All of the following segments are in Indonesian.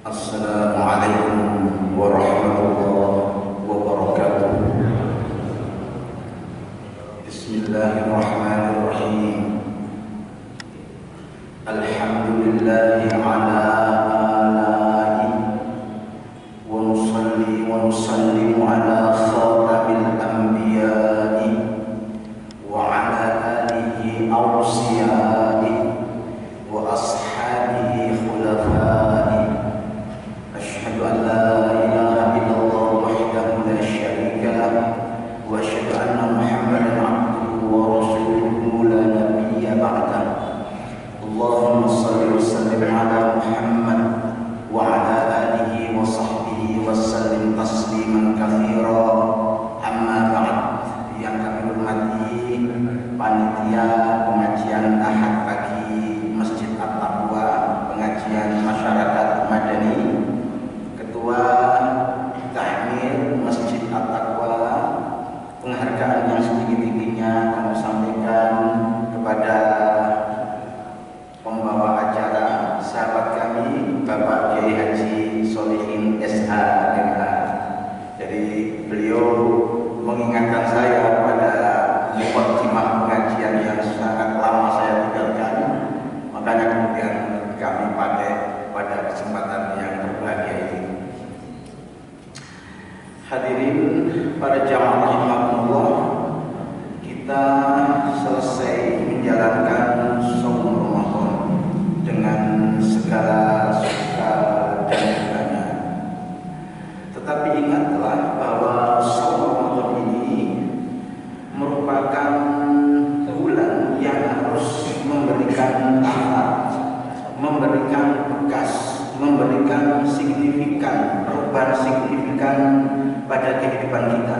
Assalamualaikum warahmatullahi wabarakatuh. Bismillahirrahmanirrahim. Alhamdulillahi ala ala'i wa nusalli wa nusallimu ala khatamil anbiya'i wa ala alihi awsiya'i wa ashabihi khulafa'i. Asyhadu an la ilaha illallah wahdahu la syarika lah wa asyhadu anna Muhammadan abduhu wa rasuluhu la nabiyya ba'dah. Allahumma shalli wa sallim ala Muhammad wa ala alihi wa sahbihi wa sallim tasliman katsira. Amma ba'd. Yang kami hormati panitia pengajian Ahad pagi Masjid At-Taqwa, pengajian masyarakat Madani, Ketua Tahmir Masjid At-Taqwa, penghargaan yang setinggi-tingginya kami sampaikan kepada pembawa acara, sahabat kami Bapak Kiai Haji Solihin SH.MH. Jadi beliau mengingatkan saya pada muqaddimah pengajian yang sangat lama saya tinggalkan, makanya kemudian kami pakai pada kesempatan yang berbahagia ini. Hadirin para jamaah rahimakumullah, kita selesai menjalankan shaum Ramadan dengan segala suka dan dukanya. Tetapi ingatlah bahwa shaum Ramadan ini merupakan bulan yang harus memberikan athar, memberikan bekas, memberikan signifikan, perubahan signifikan pada kehidupan kita,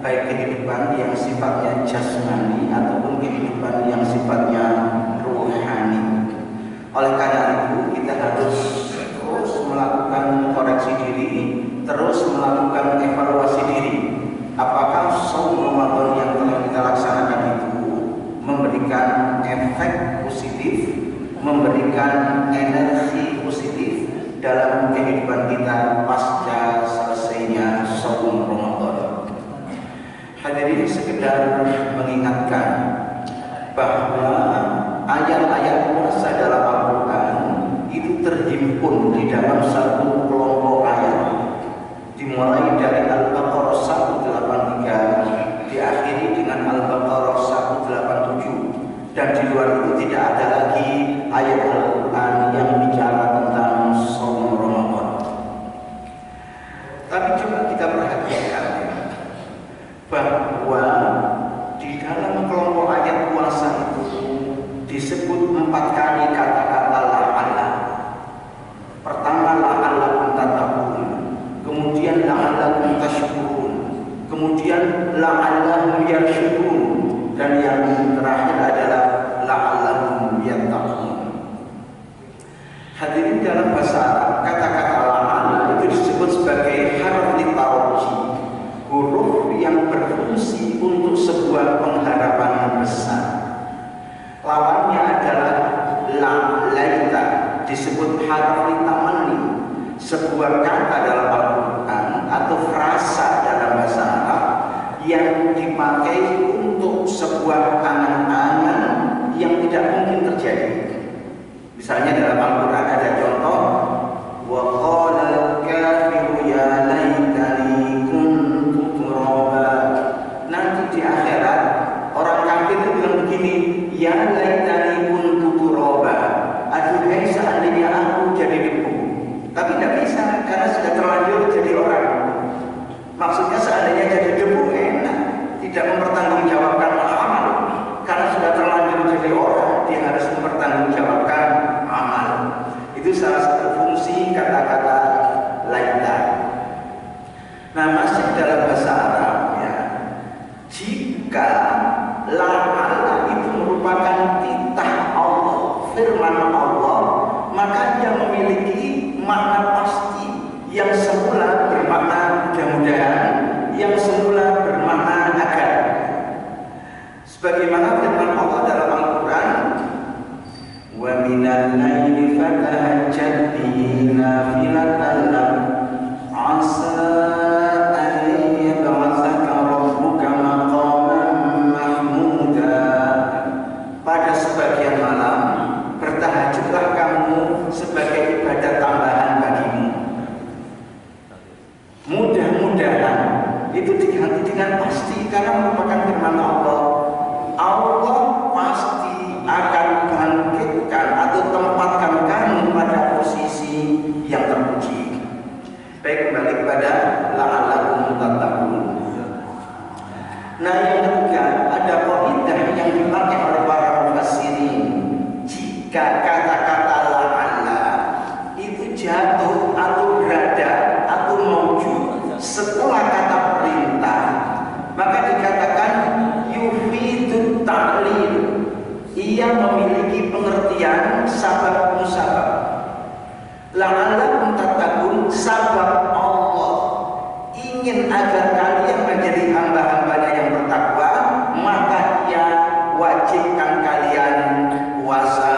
baik kehidupan yang sifatnya jasmani ataupun kehidupan yang sifatnya ruhani. Oleh karena itu kita harus terus melakukan koreksi diri, terus melakukan evaluasi diri. Apakah shaum Ramadan yang telah kita laksanakan itu memberikan efek positif, memberikan energi positif dalam kehidupan kita pasca selesainya shaum Ramadan. Hadirin, sekedar mengingatkan bahwa ayat-ayat puasa dalam Al-Quran itu terhimpun di dalam satu kelompok ayat, dimulai dari Al-Baqarah 183 diakhiri dengan Al-Baqarah 187, dan di luar itu tidak ada lagi ayat Al-Quran yang bicara tentang shaum Ramadan. Tapi coba kita perhatikan bahwa di dalam kelompok ayat puasa itu disebut 4 kali kata-kata la'alla. Pertama la'allakum tattaqun, kemudian la'allakum tashkurun, kemudian la'allahum yarshudun, dan yang terakhir adalah la'allahum yattaqun. Hadirin, dalam bahasa Arab kata-kata la'alla itu disebut sebagai harf litaraji, huruf yang berfungsi untuk sebuah pengharapan besar. Lawannya adalah laita, disebut harf litamanni, sebuah kata dalam Al-Quran atau frasa dalam bahasa Arab yang dipakai untuk sebuah angan-angan yang tidak mungkin terjadi. Misalnya dalam Al-Quran ada contoh, wa qala al-kafiru ya laitani kuntu turaba. Nanti di akhirat orang kafir itu bilang begini, ya laitani kuntu turaba, aduhai seandainya aku jadi debu. Tapi tidak bisa karena sudah terlanjur jadi orang. Maksudnya seandainya jadi debu enak, tidak mempertanggungjawabkan amal, karena sudah terlanjur jadi orang, dia harus mempertanggungjawabkan amal. Itu salah satu fungsi kata-kata laita. Nah, masih dalam bahasa Arab ya, jika la'alla itu merupakan titah Allah, firman Allah, maka dia memiliki makna pasti yang semula bermakna mudah-mudahan, yang semula bermakna agar. Sebagaimana firman Allah dalam Al-Quran, wa minal laili fatahajjad bihi nafilatan Nah, yang ketiga, ada kaidah yang dipakai oleh para mufassirin. Jika kata-kata la'alla itu jatuh atau berada atau mawjud setelah kata perintah, maka dikatakan yufidut ta'lil. Ia memiliki pengertian sabab musabab. La'allakum tattaqun, sabab Allah ingin agar kalian menjadi hamba-hambanya yang bertakwa, maka Ia wajibkan kalian puasa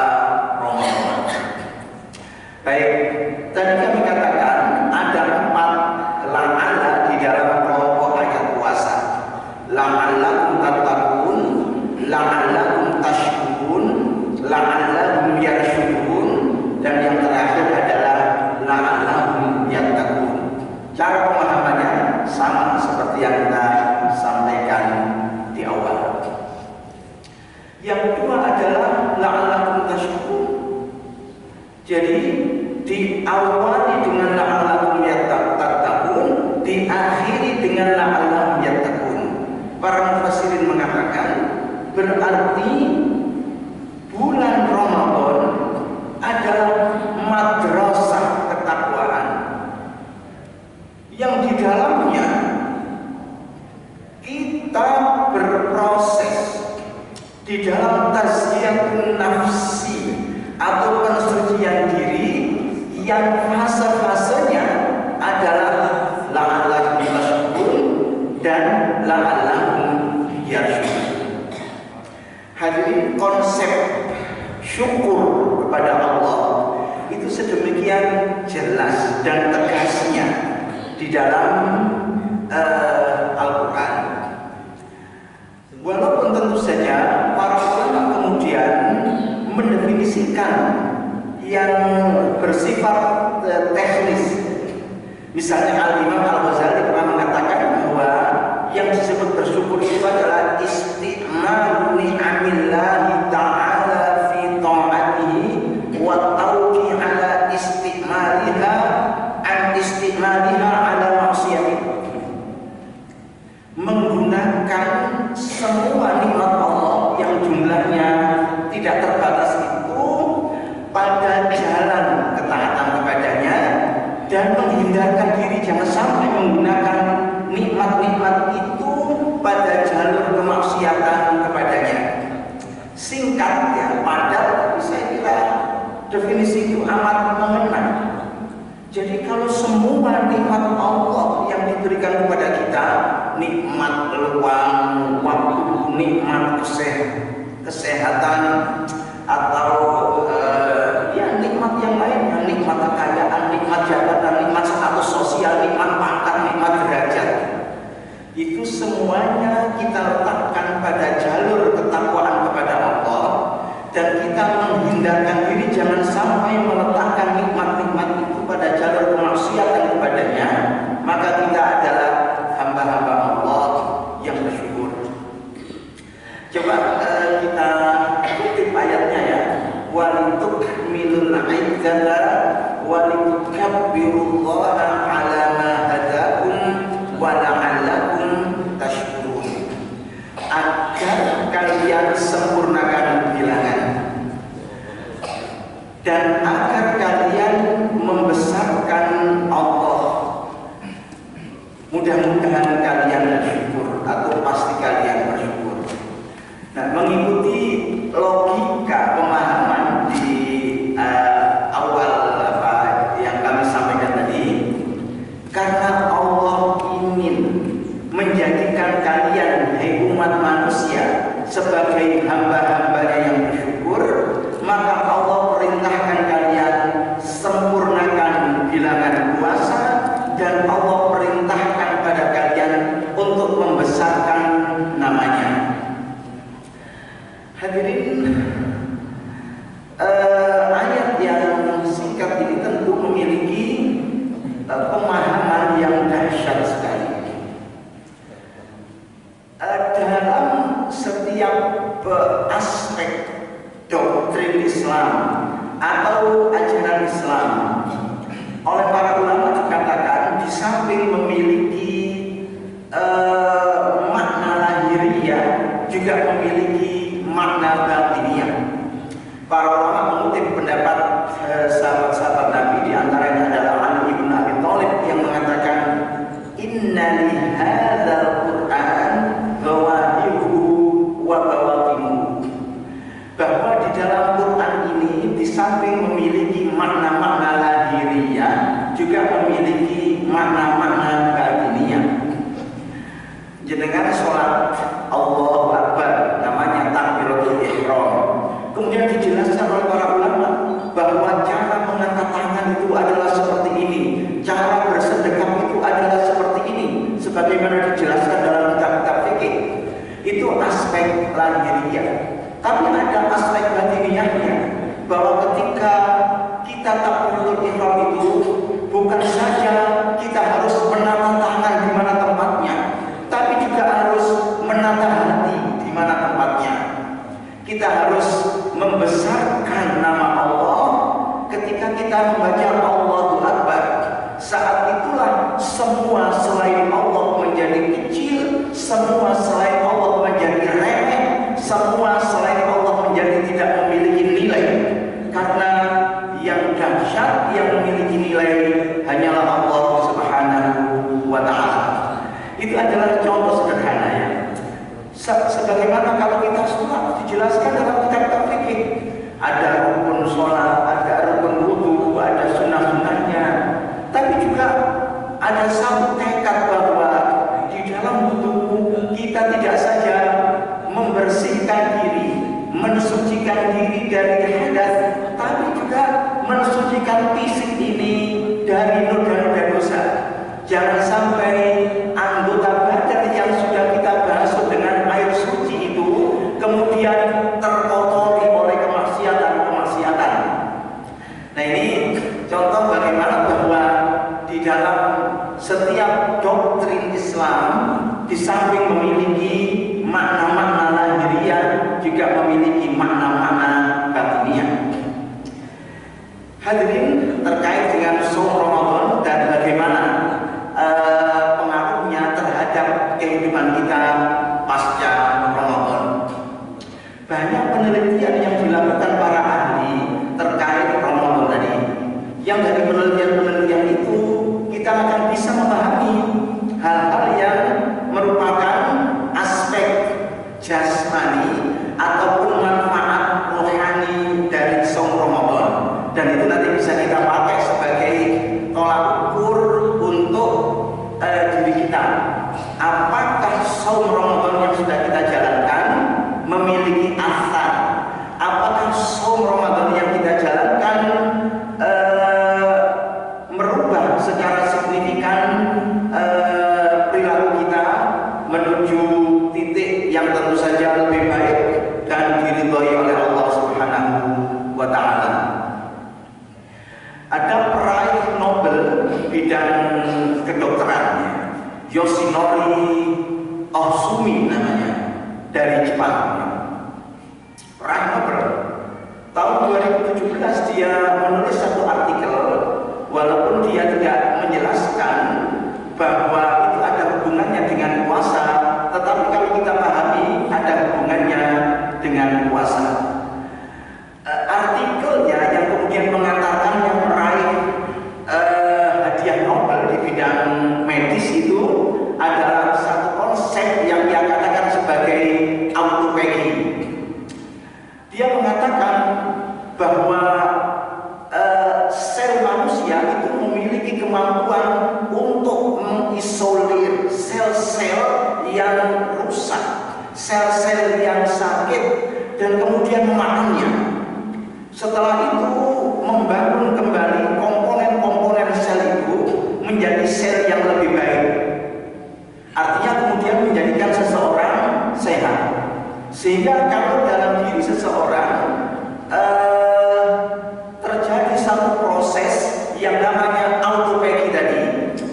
Ramadan. Baik, tadi kami katakan ada 4 la'alla di dalam kelompok ayat puasa. La'allakum tattaqun, la'allakum tashkurun, la'allakum yarshudun, dan yang terakhir adalah la'allahum yattaqun. Cara pemahamannya sama seperti yang kita sampaikan di awal. Yang kedua adalah la'allahum tashkurun. Jadi diawali dengan la'allahum yattaqun, diakhiri dengan la'allahum yattaqun. Para mufassirin mengatakan berarti bulan Ramadan adalah madrasah ketakwaan yang di dalamnya kita berproses di dalam tazkiyatun nafsi atau pensucian diri yang fase-fasenya adalah la'allahum yashkurun dan la'allahum yarshudun. Hadirin, konsep syukur kepada Allah itu sedemikian jelas dan tegasnya di dalam Al-Quran. Walaupun tentu saja para ulama kemudian mendefinisikan yang bersifat teknis. Misalnya Al-Imam Al-Ghazali pernah mengatakan bahwa yang disebut bersyukur itu adalah isti'malu ni'amillahi ta'ala fi ta'atihi wa tauqi ala istimaliha an istimaliha ala maksiyatihi. Menggunakan semua nikmat Allah yang jumlahnya tidak terbatas itu pada jalan ketaatan kepadanya, dan menghindarkan diri jangan sampai menggunakan nikmat-nikmat itu pada jalur kemaksiatan kepadanya. Singkat ya, padahal saya kira definisi itu amat mengena. Jadi kalau semua nikmat Allah yang diberikan kepada kita, nikmat peluang waktu, nikmat kesehatan, atau ya nikmat yang lainnya, nikmat kekayaan, nikmat jabatan, nikmat status sosial, nikmat pangkat, nikmat derajat, itu semuanya kita letakkan pada jalur ketakwaan kepada Allah, dan kita menghindarkan diri jangan sampai meletakkan nikmat-nikmat itu pada jalur kemaksiatan kepadanya, maka kita adalah hamba-hamba Allah yang bersyukur. Coba kita kutip ayatnya ya. Walitukmilul iddata walitukabbirullaha ala ma hadakum wa la'allakum tashkurun. Agar kalian sempurnakan bilangan dan agar kalian membesarkan Allah. Mudah-mudahan kalian bersyukur, atau pasti kalian bersyukur. Nah, mengikuti logika pemahaman di awal yang kami sampaikan tadi, karena Allah ingin menjadikan kalian, hai umat manusia, sebagai hamba-hambanya yang bersyukur, maka Allah perintahkan kalian sempurnakan bilangan puasa, dan Allah perintahkan pada kalian untuk membesarkan namanya. Hadirin, ayat yang singkat ini tentu memiliki pemahaman yang dahsyat sekali. Dalam setiap aspek doktrin Islam atau ajaran Islam, oleh para ulama dikatakan di samping memiliki makna lahir samping memiliki makna-makna lahiriah, juga memiliki makna-makna batiniah. Jenengan sholat Allahu Akbar, namanya takbiratul ihram. Kemudian dijelaskan oleh para ulama bahwa cara mengangkat tangan itu adalah seperti ini, cara bersedekah itu adalah seperti ini, sebagaimana dijelaskan dalam kitab-kitab fikih. Itu aspek lahiriah. Tapi ada aspek batiniahnya, bahwa ketika kita takbiratul ihram itu bukan saja kita harus menata tangan di mana tempatnya, tapi juga harus menata hati di mana tempatnya. Kita harus membesarkan nama Allah ketika kita membaca Allahu Akbar. Saat itulah semua selain Allah menjadi kecil, semua selain Allah menjadi remeh, semua selain Allah menjadi tidak memiliki nilai. Karena yang dahsyat, yang memiliki nilai hanyalah Allah Subhanahu wa Ta'ala. Itu adalah contoh sederhana ya. Sebagaimana kalau kita sholat dijelaskan dalam kitab fikih, ada rukun sholat, ada rukun wudu, ada sunnah-sunnahnya. Tapi juga ada satu tekad bahwa di dalam wudu kita tidak saja membersihkan diri, mensucikan diri dari hadas, tapi juga mensucikan fisik ini dari noda-noda dosa. Jangan sampai anggota badan yang sudah kita basuh dengan air suci itu kemudian terkotori oleh kemaksiatan. Nah, ini contoh bagaimana bahwa di dalam setiap doktrin Islam, di samping memiliki makna-makna lahiriah, juga memiliki makna-makna batiniah. Hadirin, terkait dengan saum Ramadan dan bagaimana pengaruhnya terhadap kehidupan kita pasca Ramadan. Banyak penelitian yang dilakukan para ahli terkait Ramadan tadi. Yang dari penelitian-penelitian itu kita akan bisa memahami hal-hal yang merupakan aspek jasmani ataupun manfaat rohani dari saum Ramadan. Dan itu nanti bisa kita pakai sebagai tolak ukur untuk diri kita. Apakah saum Ramadan yang sudah kita jalankan memiliki asar? Apakah saum Ramadan yang kita jalankan merubah secara signifikan perilaku kita menuju titik yang tentu saja lebih baik dan diridhoi oleh Allah Subhanahu wa Ta'ala. Ada peraih Nobel bidang kedokteran, Yoshinori Ohsumi namanya, dari Jepang. Peraih Nobel. Tahun 2017 dia menulis satu artikel, walaupun dia tidak menjelaskan bahwa itu ada hubungannya dengan puasa, tetapi kalau kita pahami ada hubungannya dengan puasa. Artikelnya yang kemudian mengantarkannya meraih hadiah Nobel di bidang medis itu adalah satu konsep yang dia katakan sebagai autophagy. Dia mengatakan bahwa sel manusia itu memiliki kemampuan untuk mengisolir sel-sel yang rusak, sel-sel yang sakit, dan kemudian memakannya. Setelah itu membangun kembali komponen-komponen sel itu menjadi sel yang lebih baik. Artinya kemudian menjadikan seseorang sehat. Sehingga kalau dalam diri seseorang terjadi satu proses yang namanya autophagy tadi,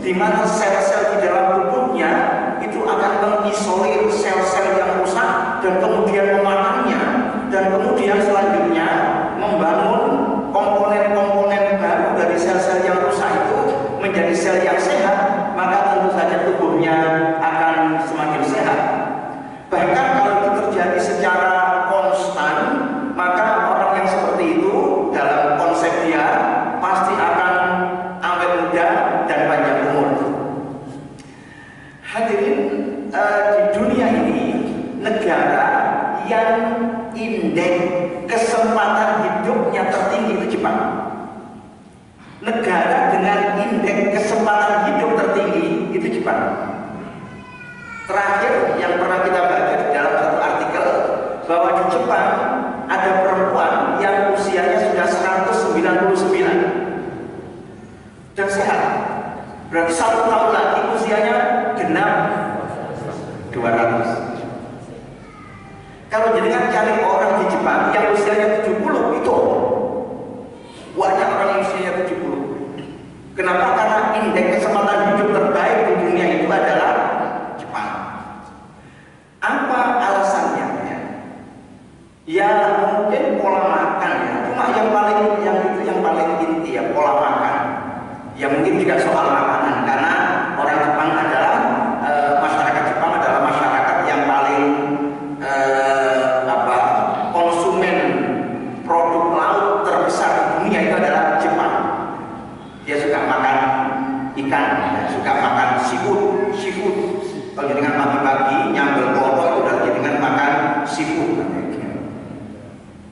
di mana sel-sel di dalam tubuhnya itu akan mengisolir sel-sel yang rusak dan kemudian memakannya, dan kemudian selanjutnya membangun komponen-komponen baru dari sel-sel yang rusak itu menjadi sel yang sehat, maka tentu saja tubuhnya akan semakin sehat. Bahkan kalau itu terjadi secara konstan, maka orang yang seperti itu dalam konsep dia pasti akan awet muda dan panjang umur. Hadirin, di dunia ini negara yang indeks kesempatan hidupnya tertinggi itu negara dengan indeks kesempatan hidup tertinggi itu Jepang. Terakhir yang pernah kita baca di dalam satu artikel bahwa di Jepang ada perempuan yang usianya sudah 199 dan sehat. Berarti 1 tahun lagi usianya genap 200. Kalau jenengan cari orang di Jepang yang usianya 70 itu banyak orang yang usianya 70. Kenapa? Karena indeks kesempatan hidup terbaik di dunia itu adalah Jepang. Apa alasannya? Ya mungkin pola makan ya. Cuma yang paling inti ya pola makan. Ya mungkin tidak soal makanan karena orang Jepang adalah masyarakat Jepang adalah masyarakat yang paling konsumen produk laut terbesar di dunia itu adalah Jepang. Dia suka makan ikan, suka makan seafood. Kalau dengan pagi-pagi nyambel kotor itu udah dengan makan seafood.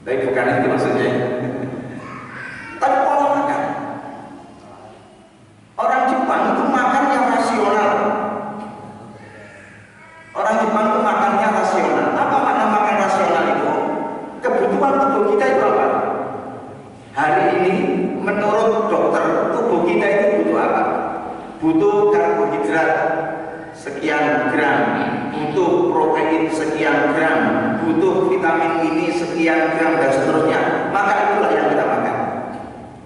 Tapi bukan itu maksudnya. Tapi pola makan. Orang Jepang itu makannya rasional. Orang Jepang itu makannya rasional. Apa makna makan rasional itu? Kebutuhan tubuh kita itu apa? Hari ini menurut dokter tubuh kita itu butuh apa? Butuh karbohidrat sekian gram, butuh protein sekian gram, butuh vitamin ini sekian gram dan seterusnya. Maka itulah yang kita makan.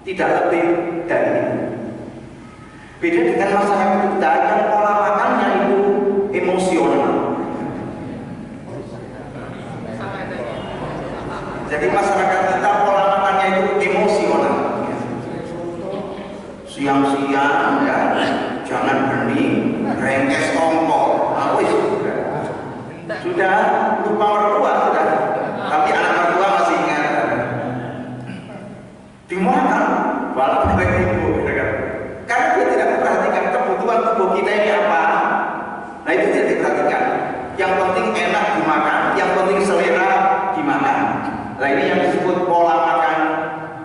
Tidak lebih dari itu. Beda dengan masyarakat kita yang pola makannya itu emosional. Jadi masyarakat kita pola makannya itu emosional. Siang-siang ya, jangan bening, rengkes kompor. Sudah lupa mertua sudah. Tapi anak mertua masih ingat. Dimakan walaupun oleh ibu, karena dia tidak memperhatikan kebutuhan tubuh kita ini apa. Nah itu tidak diperhatikan. Yang penting enak dimakan, yang penting selera dimakan. Nah ini yang disebut pola makan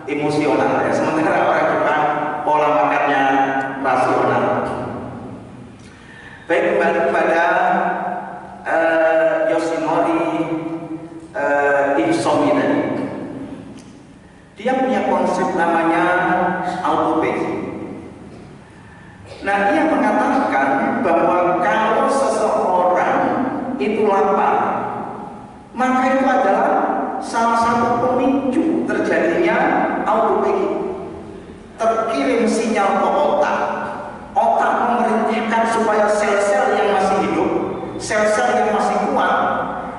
emosional ya. Sementara orang Jepang pola makannya rasional. Baik, kembali kepada Yoshinori Isomi tadi. Dia punya konsep namanya autophagy. Nah, dia mengatakan bahwa kalau seseorang itu lapar, maka itu adalah salah satu pemicu terjadinya autophagy. Terkirim sinyal ke otak, otak memerintahkan supaya sel-sel yang masih hidup, sel-sel yang masih kuat,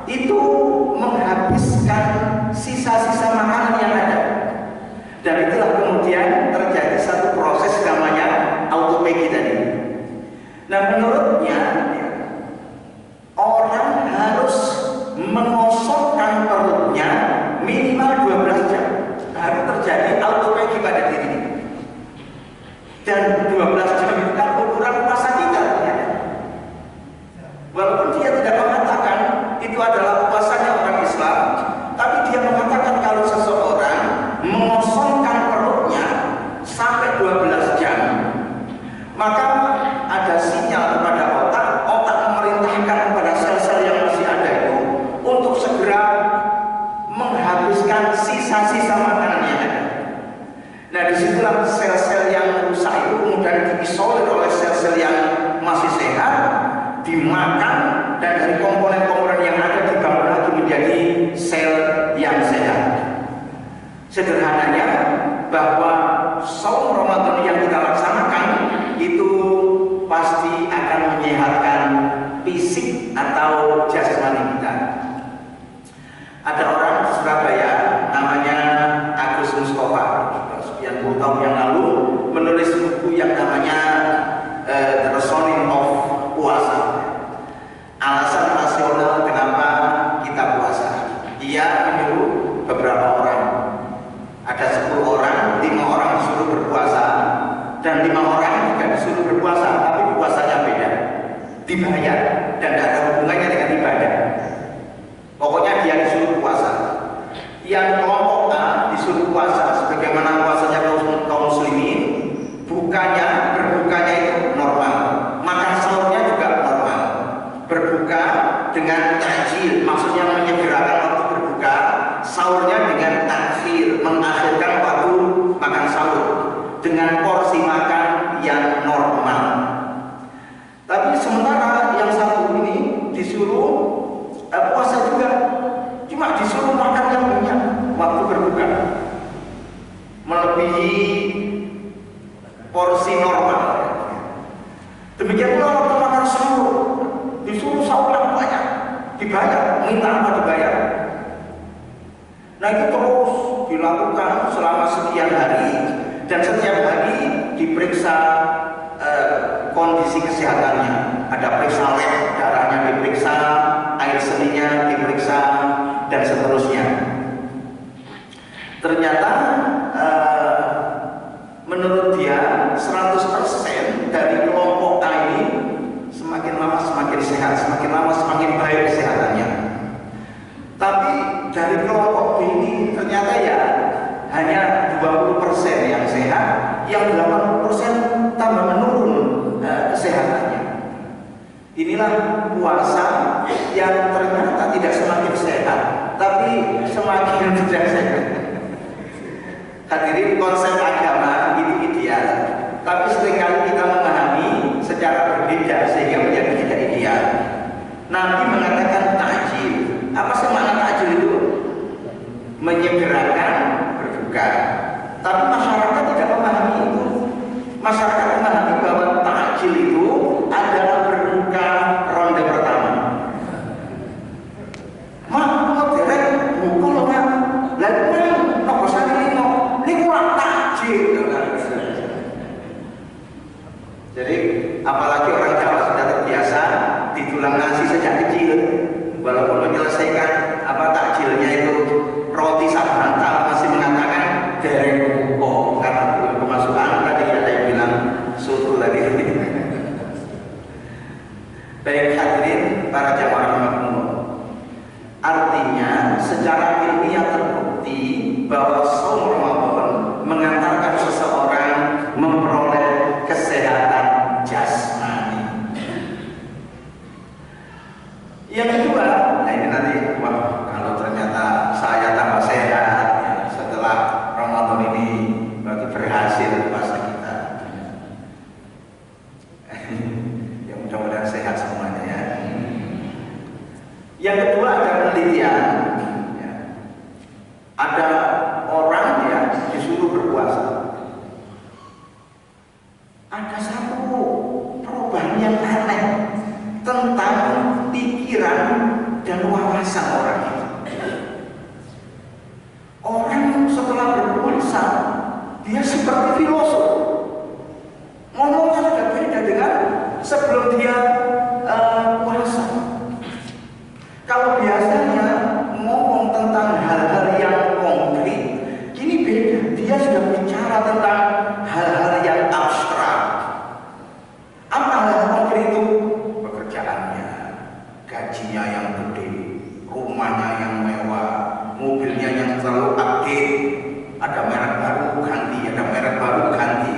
itu menghabiskan sisa-sisa makanan yang ada. Dan itulah kemudian terjadi satu proses namanya autophagy tadi. Nah menurutnya orang harus mengosongkan perutnya minimal 12 jam. Harus terjadi autophagy pada diri. Dan 12 jam itu kan ukuran puasa kita ya. Walaupun dia tidak mengatakan itu adalah puasanya orang Islam, tapi dia mengatakan kalau seseorang mengosongkan perutnya sampai 12 jam, maka ada sinyal kepada otak, otak memerintahkan kepada sel-sel yang masih ada itu untuk segera menghabiskan sisa-sisa makanan yang ada. Nah disitulah sel-sel yang rusak itu kemudian diisolir oleh sel-sel yang masih sehat, dimakan, dan dari komponen-komponen yang ada dibangun lagi menjadi sel yang sehat. Sederhananya bahwa saum Ramadan yang kita laksanakan itu pasti akan menyehatkan fisik atau jasmani kita. Ada orang di Surabaya namanya Agus Mustafa, sekian puluh tahun yang lalu menulis buku yang namanya The Reasoning of Puasa. Alasan rasional kenapa kita puasa. Dia menyuruh beberapa orang. Ada 10 orang, 5 orang disuruh berpuasa, dan 5 orang juga disuruh berpuasa, tapi puasanya beda, dibayar, dan tidak ada hubungannya dengan ibadah. Pokoknya dia disuruh puasa. Yang kelompok A disuruh puasa sebagaimana puasanya kaum muslimin, melebihi porsi normal. Demikian pula waktu makan sahur, disuruh sahur yang banyak, dibayar, minta apa dibayar. Nah itu terus dilakukan selama sekian hari, dan setiap hari diperiksa kondisi kesehatannya. Ada periksa lab, darahnya diperiksa, air seninya diperiksa, dan seterusnya. Ternyata menurut dia 100% dari kelompok A ini semakin lama semakin sehat, semakin lama semakin baik kesehatannya. Tapi dari kelompok B ini ternyata ya hanya 20% yang sehat, yang 80% tambah menurun kesehatannya. Inilah puasa yang ternyata tidak semakin sehat, tapi semakin tidak sehat. Hadirin, konsep agama itu ideal, tapi seringkali kita memahami secara berbeda sehingga menjadi tidak ideal. Nabi mengatakan takjil. Apa sih makna takjil itu? Menyegerakan berbuka. Tapi masyarakat tidak memahami itu. Masyarakat memahami bahwa takjil itu adalah berbuka ronde pertama. Mak, kok derek mukul mak? Lalu nopo sane ini kurang takjil. Jadi apalagi orang Jawa sudah terbiasa ditulang nasi sejak kecil, walaupun menyelesaikan takjilnya itu roti sak bantal masih mengatakan dereng buko karena belum kemasukan. Tadi ada yang bilang soto tadi. Baik hadirin para jamaah rahmatullah, artinya secara ilmiah terbukti bahwa shaum Ramadan mengantarkan seseorang memperoleh kesehatan jasmani. Yang kedua, nah ini nanti wah kalau ternyata saya tambah sehat ya, setelah Ramadan ini berarti berhasil puasa kita. Ya mudah-mudahan sehat semuanya ya. Yang kedua ada penelitian. Ya. Ada orang yang disuruh berpuasa. Ada satu perubahan yang aneh tentang pikiran dan wawasan orang itu. Orang setelah berpuasa dia seperti filosof, ngomongnya sudah beda dengan sebelum dia puasa. Kalau biasanya ngomong tentang hal-hal yang konkret, kini beda. Dia sudah bicara tentang hal-hal yang abstrak. Apa hal konkret itu? Pekerjaannya, gajinya yang gede, rumahnya yang mewah, mobilnya yang selalu update, ada merek baru ganti, ada merek baru ganti.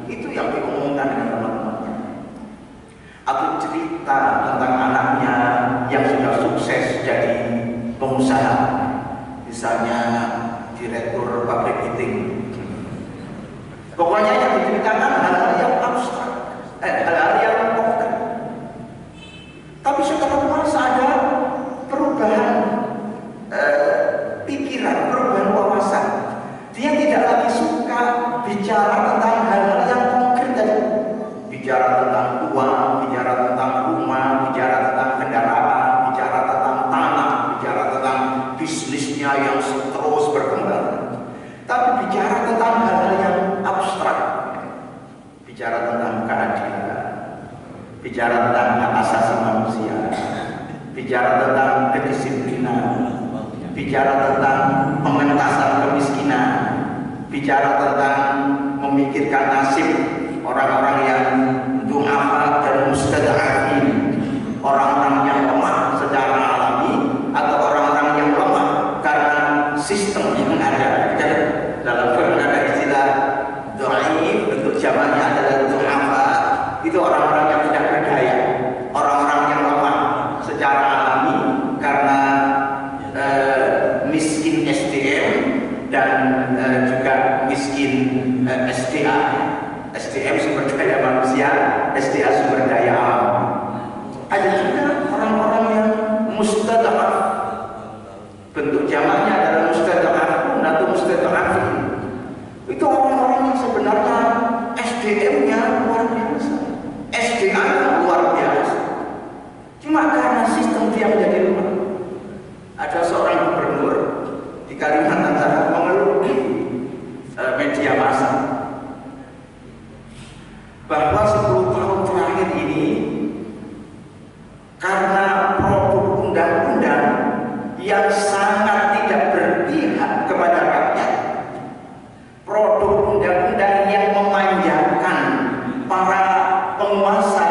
Itu yang diomongkan dengan teman-temannya. Atau cerita tentang anaknya yang sudah sukses jadi pengusaha, misalnya direktur pabrik heating. Pokoknya yang diceritakan hal-hal yang abstrak, hal-hal yang konkret. Tapi setelah puasa ada perubahan pikiran, perubahan wawasan. Dia tidak lagi suka bicara tentang hal-hal yang konkret tadi. Bicara tentang uang, bicara tentang rumah, bicara tentang kendaraan, bicara tentang tanah, bicara tentang bisnisnya yang terus berkembang. Tapi bicara tentang hal-hal yang abstrak. Bicara tentang keadilan, bicara tentang hak asasi manusia, bicara tentang kedisiplinan, bicara tentang pengentasan kemiskinan, bicara tentang memikirkan nasib orang-orang yang du'afa dan mustada'afin, orang-orang yang lemah secara alami atau orang-orang yang lemah karena sistem yang ada. Dalam Quran ada istilah dhaif, bentuk jamaknya adalah du'afa. Itu orang-orang yang tidak berdaya, orang-orang yang lemah secara alami karena miskin SDM dan juga miskin SDA. SDM sumber daya manusia, SDA sumber daya alam. Ada juga orang-orang yang mustada'af, bentuk jamaknya adalah mustada'afun atau mustada'afin. Itu orang-orang yang sebenarnya SDM-nya luar biasa, SDA-nya luar biasa. Cuma karena sistem dia menjadi lemah. Ada seorang gubernur di Kalimantan Barat mengeluh di media massa bahwa 10 tahun terakhir ini karena produk undang-undang yang sangat tidak berpihak kepada rakyat, produk undang-undang yang memanjakan para penguasa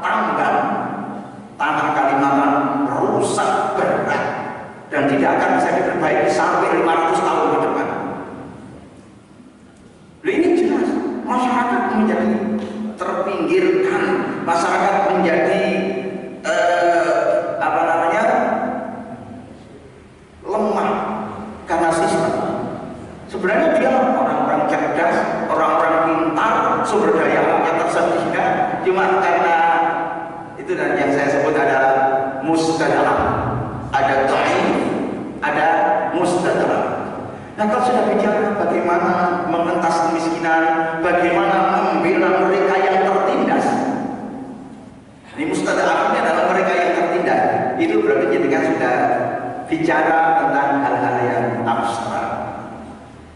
tambang, tanah Kalimantan rusak berat dan tidak akan bisa diperbaiki sampai 500 tahun ke depan. Ini jelas masyarakat menjadi terpinggirkan, masyarakat menjadi lemah karena sistem. Sebenarnya dia orang-orang cerdas, orang-orang pintar, sumber daya alamnya tersedia, cuma karena itu dan yang saya sebut adalah mustadalah, ada dhaif, ada mustadalah. Nah, kalau sudah bicara bagaimana mengentas kemiskinan, bagaimana membela mereka yang tertindas, ini mustadalah ini adalah mereka yang tertindas. Itu berarti jadikan sudah bicara tentang hal-hal yang abstrak,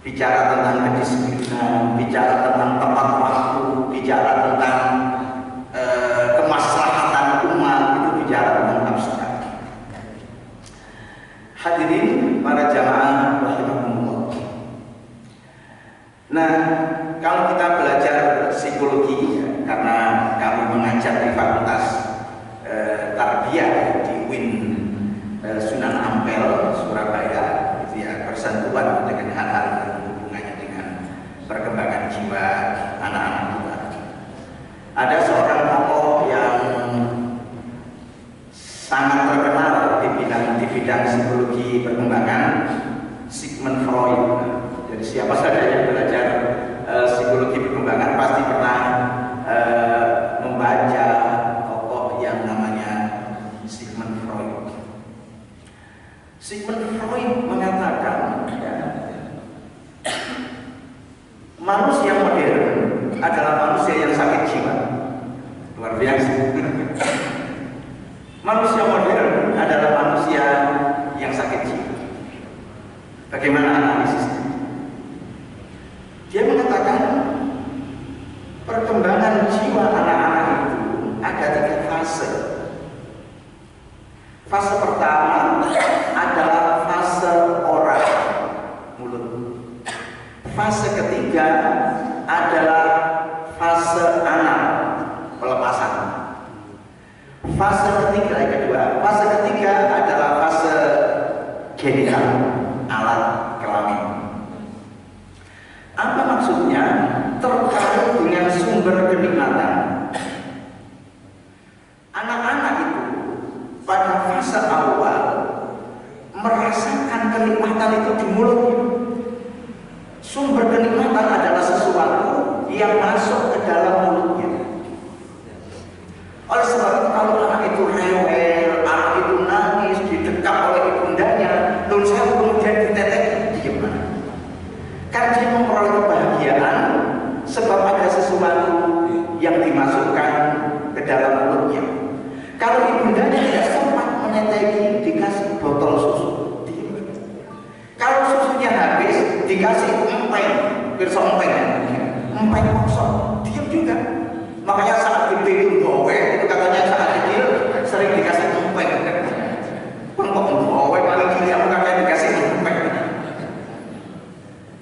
bicara tentang kedisiplinan, bicara tentang tepat waktu, bicara tentang kemaslahatan umat, itu bicara tentang abstrak. Hadirin para jamaah rahimahumullah. Nah, kalau kita belajar psikologi, karena kami mengajar di Fakultas Tarbiyah di UIN Sunan Ampel, Surabaya, itu ya, bersentuhan dengan hal-hal yang hubungannya dengan perkembangan jiwa anak-anak kita. Ada seorang tokoh yang sangat terkenal di bidang psikologi perkembangan, Sigmund Freud. Jadi siapa saja yang belajar psikologi perkembangan pasti pernah membaca tokoh yang namanya Sigmund Freud. Sigmund Freud mengatakan ya, manusia modern adalah manusia yang sakit jiwa. Luar biasa. Manusia modern adalah manusia yang sakit jiwa. Bagaimana analisisnya? Dia mengatakan perkembangan jiwa anak-anak itu ada 3 fase. Fase pertama adalah fase oral, mulut. Fase ketiga adalah fase anal, pelepasan. Fase ketiga, yang kedua, fase ketiga adalah fase genital, alat kelamin. Apa maksudnya? Terkait dengan sumber kenikmatan. Anak-anak itu pada fase awal merasakan kenikmatan itu di mulut. Sumber kenikmatan adalah sesuatu yang masuk ke dalam mulutnya. Oleh sebab itu kalau anak itu rewel, anak itu nangis, didekap oleh ibundanya, lalu saya kemudian ditetek, gimana? Karena dia memperoleh kebahagiaan sebab ada sesuatu yang dimasukkan ke dalam mulutnya. Kalau ibundanya tidak sempat meneteki, dikasih botol susu, diam. Kalau susunya habis, dikasih empeng, pirsa empeng kosong, diam juga. Makanya saat gede itu gawe, itu katanya saat kecil sering dikasih empeng. Kok gawe paling gini aku kakak dikasih empeng.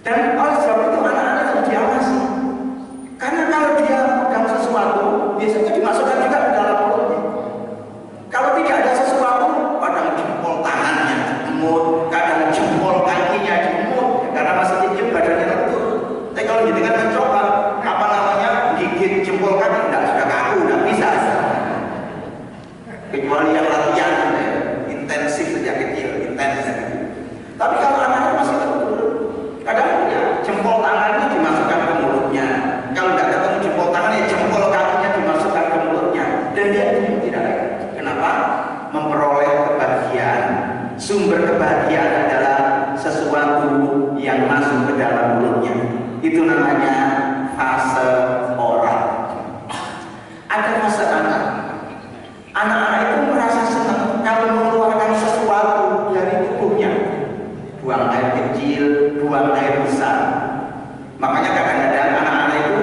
Dan oleh sebab itu anak-anak harus diawasi. Karena kalau dia pegang sesuatu, biasanya dimasukkan juga ke dalam mulutnya. Kalau tidak ada sesuatu, kadang jempol tangannya jemut, kadang jempol kakinya jemut, karena masih kecil badannya lentur. Tapi kalau dengan mencoba, apa namanya, gigit jempol kaki, sudah kaku, tidak bisa. Kecuali yang namanya fase oral. Ada fase anak. Anak-anak itu merasa senang kalau mengeluarkan sesuatu dari tubuhnya. Buang air kecil, buang air besar. Makanya kadang-kadang anak-anak itu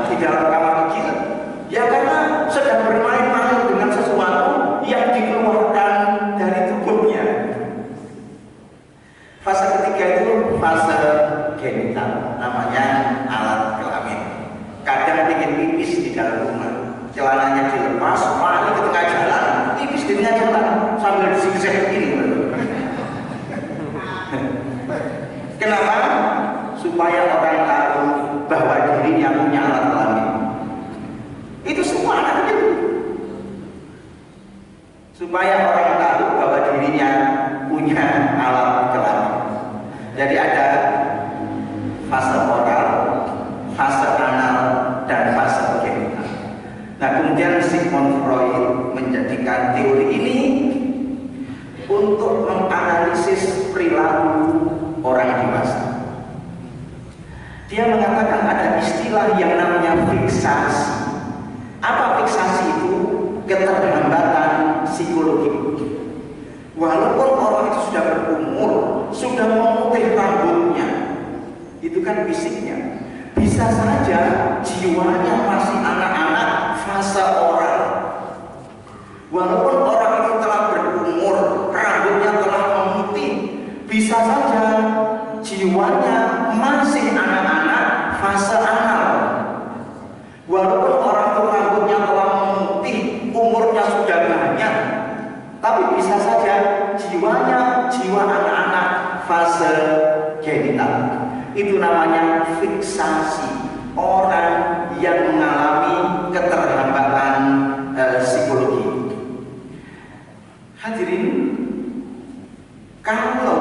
di dalam kamar kecil, ya karena sedang bermain-main dengan sesuatu yang dikeluarkan dari tubuhnya. Fase ketiga itu fase genital, namanya alat kelamin. Kadang bikin pipis di dalam rumah, celananya dilepas, lari ke tengah jalan, pipis di tengah jalan sambil zigzag ini. Kenapa? Supaya orang tahu bahwa dirinya punya alat kelamin. Itu semua anak itu. Supaya orang tahu bahwa dirinya punya alat kelamin. Jadi ada fase oral, fase anal, dan fase genital. Nah, kemudian Sigmund Freud menjadikan teori ini untuk menganalisis perilaku orang dewasa. Dia mengatakan ada istilah yang namanya fiksasi. Apa fiksasi itu? Keterlambatan psikologi. Walaupun orang itu sudah berumur, sudah memutih rambutnya, itu kan fisiknya. Bisa saja jiwanya masih anak-anak fase oral. Walaupun orang itu telah berumur, rambutnya telah memutih, bisa saja jiwanya masih anak-anak fase anal. Walaupun orang itu rambutnya telah memutih, umurnya sudah banyak, tapi bisa saja jiwanya jiwa anak-anak fase genital. Itu namanya fiksasi, orang yang mengalami keterlambatan psikologi. Hadirin, kalau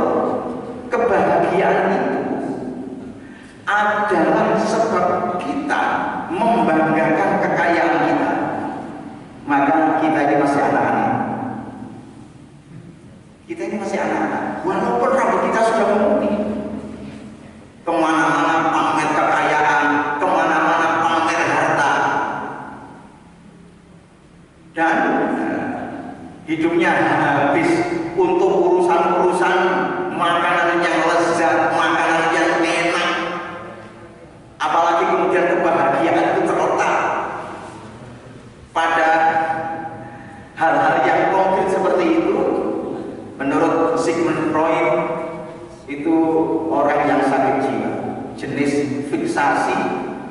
kebahagiaan itu adalah sebab kita membanggakan kekayaan kita, maka kita ini masih anak-anak. Kita ini masih anak-anak. Walaupun rambut kita sudah memutih, kemana-mana pamer kekayaan, kemana-mana pamer harta, dan hidupnya habis untuk urusan-urusan makanan yang lezat, makanan yang enak. Apalagi kemudian kebahagiaan itu terletak pada hal-hal yang konkret seperti itu. Menurut Sigmund Freud, itu orang yang sakit jiwa, jenis fiksasi,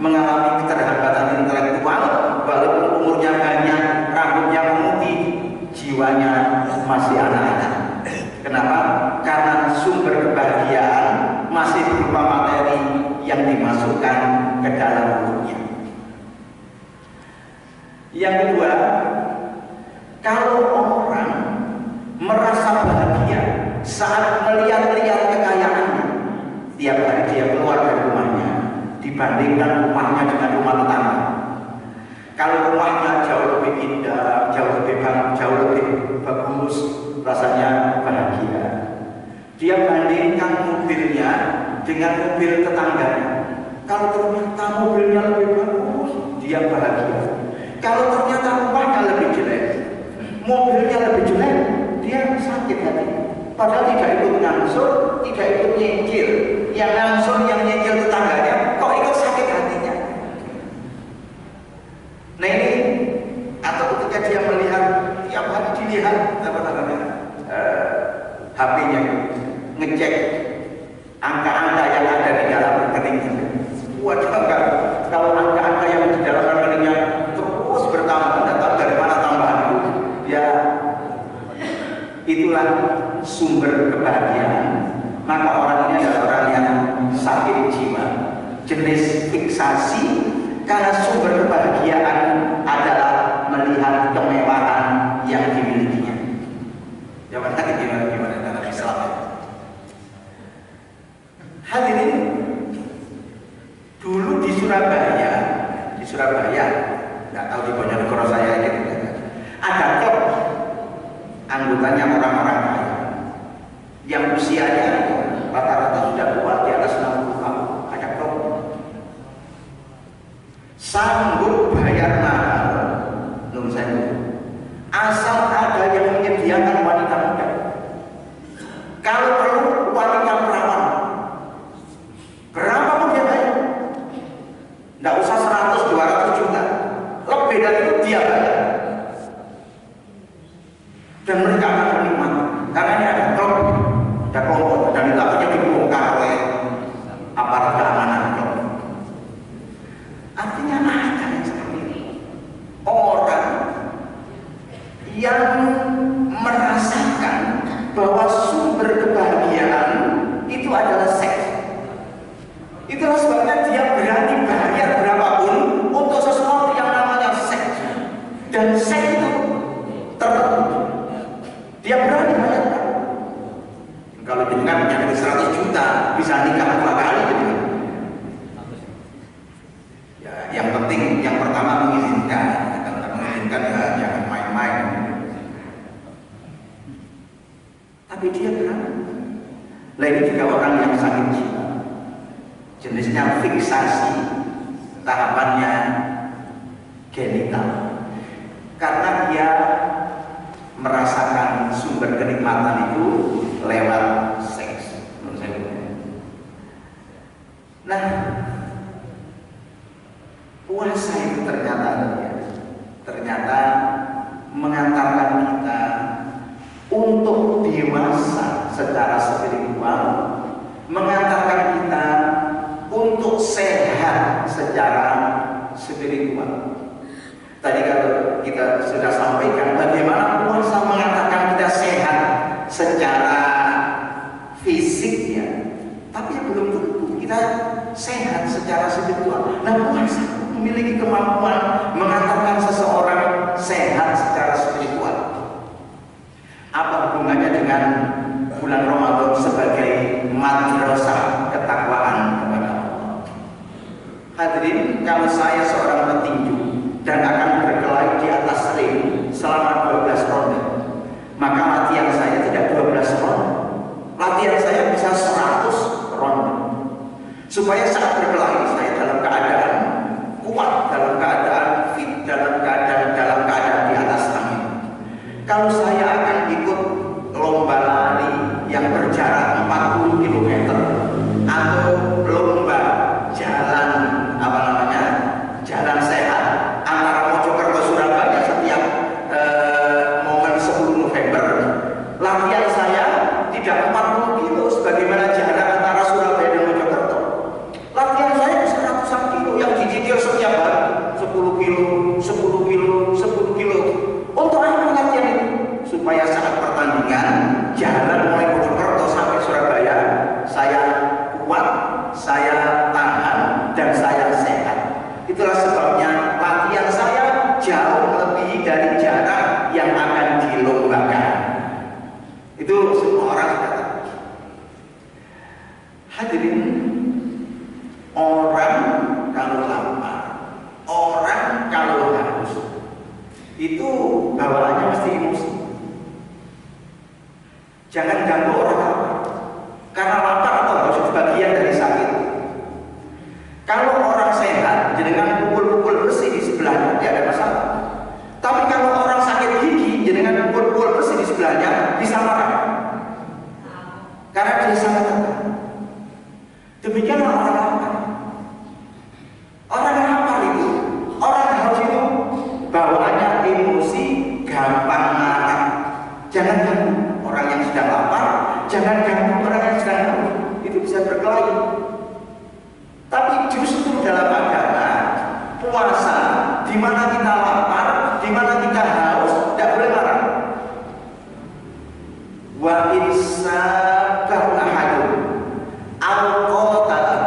mengalami keterlambatan intelektual, walaupun umurnya banyak, rambutnya memutih, jiwanya masih anak-anak. Kenapa? Karena sumber kebahagiaan masih berupa materi yang dimasukkan ke dalam tubuhnya. Yang kedua, kalau orang merasa bahagia saat melihat-lihat kekayaannya, tiap hari dia keluar dari rumahnya, dibandingkan rumahnya dengan rumah tetangga. Kalau rumahnya jauh lebih indah, jauh lebih bagus, rasanya bahagia. Dia bandingkan mobilnya dengan mobil tetangganya. Kalau ternyata mobilnya lebih bagus, dia bahagia. Kalau ternyata rumahnya lebih jelek, mobilnya lebih jelek, dia sakit hati. Padahal tidak ikut ngangsur, tidak ikut nyicil. Yang ngangsur, yang nyicil tetangganya, kok ikut sakit hatinya. Nah ini, atau ketika dia melihat, tiap hari dilihat HP-nya, ngecek angka-angka yang ada di dalam rekeningnya. Waduh, kalau angka-angka yang di dalam rekeningnya terus bertambah, tidak tahu dari mana tambahan itu. Ya, itulah sumber kebahagiaan. Maka orang ini adalah orang yang sakit jiwa, jenis fiksasi, karena sumber kebahagiaan adalah melihat kemewahan yang dimilikinya. Jawaban tadi gimana dalam Islam? Hadirin, dulu di Surabaya, nggak tahu di Bojonegoro saya gitu, ada klub anggotanya orang-orang kaya yang usianya rata-rata sudah tua, di atas 60 tahun. Ada klub sanggup bayar mahal, nun saya, asal ada yang menyediakan wanita muda. Kalau perlu wanita perawan, berapapun dia bayar, tidak usah 100-200 juta, lebih dari itu dia bayar, dan mereka akan menikmati karena ini ada klub, ada kelompok, dan itu akhirnya dibongkar oleh aparat keamanan klub. Artinya ada yang seperti ini, orang yang merasakan bahwa sumber kebahagiaan itu adalah seks. Itulah sebabnya dia berani bayar berapapun untuk sesuatu yang namanya seks. Dan seks itu tertentu, dia berani bayar. Kalau dengan punya 100 juta bisa nikah 2 kali gitu. Ya, yang penting yang pertama mengizinkan. Kalau mengizinkan ya jangan main-main. Tapi dia berani. Nah ini juga orang yang sakit jiwa, jenisnya fiksasi, tahapannya genital, karena dia merasakan sumber kenikmatan itu lewat seks. Nah, puasa itu ternyata mengantarkan kita untuk dewasa secara spiritual, mengantarkan kita untuk sehat secara spiritual. Tadi kalau kita sudah sampaikan bagaimana puasa mengantarkan kita sehat secara fisik ya, tapi belum tentu kita sehat secara spiritual. Nah, puasa memiliki kemampuan mengantarkan seseorang sehat secara spiritual. Apa hubungannya dengan bulan Ramadan sebagai madrasah ketakwaan kepada Allah? Hadirin, kalau saya seorang petinju dan akan berkelahi di atas ring selama 12 ronde, maka latihan saya tidak 12 ronde, latihan saya bisa 100 ronde, supaya saat berkelahi saya dalam keadaan kuat, dalam keadaan fit, dalam keadaan di atas angin. Kalau saya akan ikut lomba lari yang berjarak 40 km atau lomba jalan jalan sehat antara Mojokerto Surabaya setiap momen 10 November, latihan saya tidak 40 kilo sebagaimana jarak antara Surabaya dan Mojokerto. Latihan saya bisa ratusan kilo yang dicicil setiap hari, 10 kilo, 10 kilo, 10 kilo. Untuk apa latihan itu? Supaya saat pertandingan jalan mulai Mojokerto sampai Surabaya saya kuat, saya tahan, dan saya sehat. Itulah sebabnya latihan saya jauh lebih dari jarak yang akan dilombakan. Itu semua orang sudah tahu. Hadirin, orang kalau lapar, orang kalau haus, itu bawaannya mesti emosi. Jangan ganggu orang lapar, karena lapar atau haus itu bagian dari sakit. Kalau orang sehat, jenengan pukul-pukul besi di sebelahnya, tidak ada masalah. Tapi kalau orang sakit gigi, jenengan pukul-pukul besi di sebelahnya, bisa marah. Karena dia sangat lapar. Demikian orang lapar. Orang lapar itu, orang haus itu bawaannya emosi, gampang marah. Jangan ganggu orang yang sedang lapar, jangan ganggu orang yang sedang haus. Itu bisa berkelahi. Tapi justru dalam agama puasa, di mana kita lapar, di mana kita haus, tidak boleh marah. Wa insabah ahadun al-qatala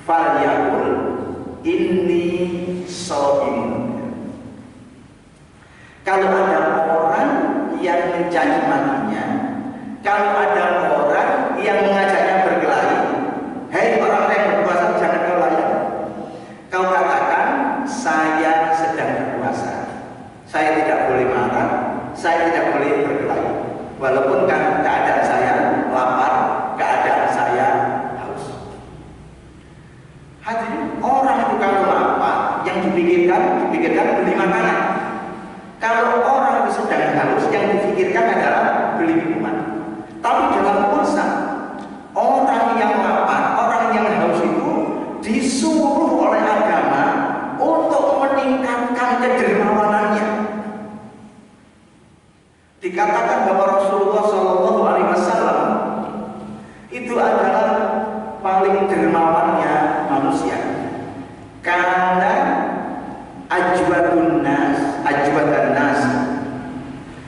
falyaqul inni shaimun. Kalau ada orang yang mencaci makinya, kalau ada orang yang mengajaknya berkelahi, hei orang yang berpuasa, jangan kau layan. Kau katakan saya sedang berpuasa, saya tidak boleh marah, saya tidak boleh berkelahi, walaupun kan keadaan saya lapar, keadaan saya haus. Hadirin, orang itu kalau lapar dipikirkan beli makanan. Kalau orang itu sedang haus, yang dipikirkan adalah beli minuman. Tapi dalam puasa, orang yang lapar, orang yang haus itu disuruh oleh agama untuk meningkatkan kedermawanannya. Dikatakan bahwa Rasulullah SAW itu adalah paling dermawannya manusia. Karena ajwadun nas,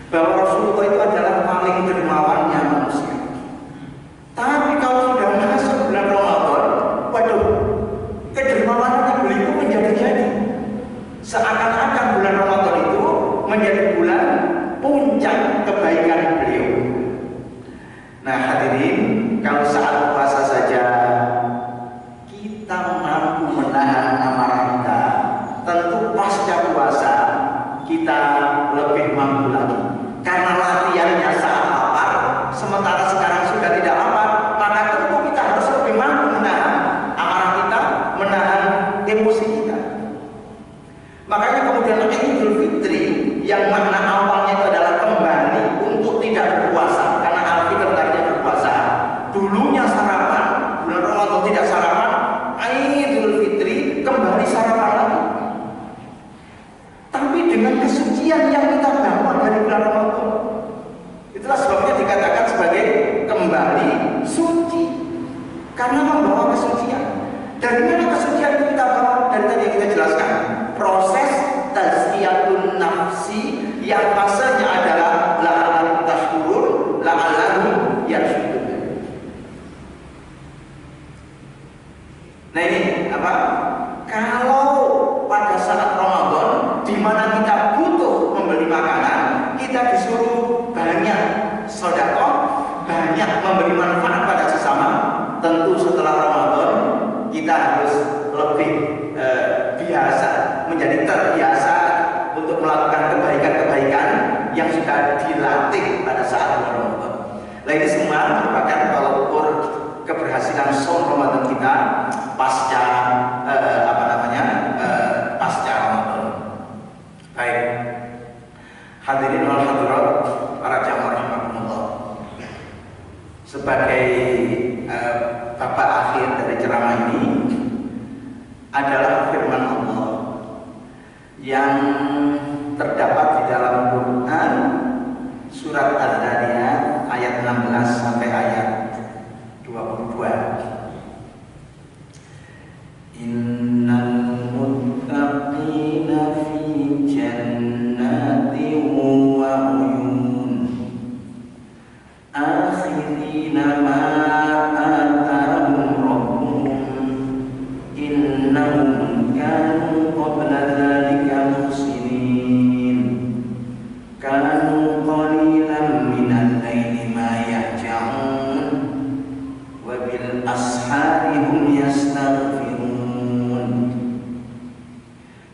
bahwa Rasulullah itu adalah paling dermawannya manusia. Tapi kalau sudah masuk bulan Ramadan, waduh, kedermawanannya beliau menjadi-jadi. Seakan-akan bulan Ramadan itu menjadi bulan puncak kebaikan beliau. Nah hadirin, kalau saat puasa saja kita mampu menahan amarah kita, tentu pasca puasa kita lebih mampu lagi. Karena latihannya saat lapar, sementara sekarang sudah tidak lapar, maka tentu kita harus lebih mampu menahan amarah kita, menahan emosi kita. Makanya kemudian Idul Fitri yang makna awalnya itu adalah kembali untuk tidak berpuasa, karena Al-Fitr tadinya berpuasa. Dulunya sarapan, bulan Ramadan tidak sarapan, Idul Fitri kembali sarapan lagi. Tapi dengan kesucian yang kita bawa dari bulan Ramadan, itulah sebabnya dikatakan sebagai kembali suci, karena membawa kesucian. Dari mana kesucian itu kita bawa? Dari tadi yang kita jelaskan, proses tazkiyatun nafsi yang fasenya adalah la'allahu tashkurun, la'allahu yarsyudun. Nah ini apa? Kalau pada saat Ramadan di mana kita butuh membeli makanan, kita disuruh banyak sedekah, banyak memberi manfaat pada sesama. Tentu setelah Ramadan kita harus lebih biasa, menjadi terbiasa untuk melakukan kebaikan-kebaikan yang sudah dilatih pada saat Ramadan. Nah ini semua merupakan tolak ukur keberhasilan saum Ramadan kita pasca pasca Ramadan. Baik, hadirin wal hadirat, para jamaah rahimakumullah. Sebagai bapak akhir dari ceramah ini adalah firman Allah yang terdapat di dalam Quran surat Az-Zariyat ayat 16 sampai ayat 22. Innal muttaqina fi jannatin wa uyun akhirina ma atahum rabbuhum innahum kanu qabla dhalika muhsinin kanu qalilan minal laili ma yahja'un wa bil ashari hum yastaghfirun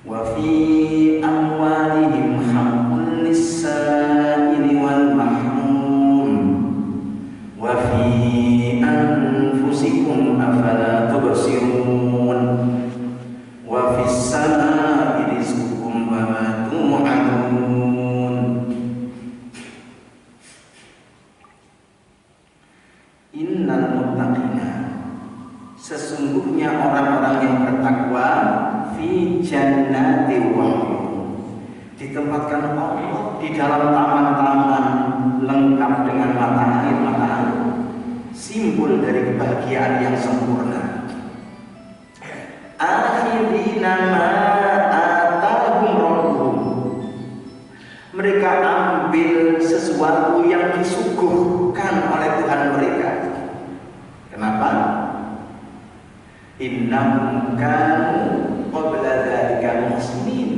wa fi amwalihim haqqun lis-sa'ili wal mahrum wa fi anfusikum afala tubsirun wa fis samaa'i rizqukum wa ma tu'adun. Innal muttaqina, sesungguhnya orang-orang yang bertakwa, fi jannati wa uyun, ditempatkan Allah di dalam taman-taman lengkap dengan matahari, simbol dari kebahagiaan yang sempurna. Akhirina ma atahum rabbuhum, mereka ambil sesuatu yang disuguhkan oleh Tuhan mereka. Kenapa? Innahum kanu qabla dzalika muhsinin,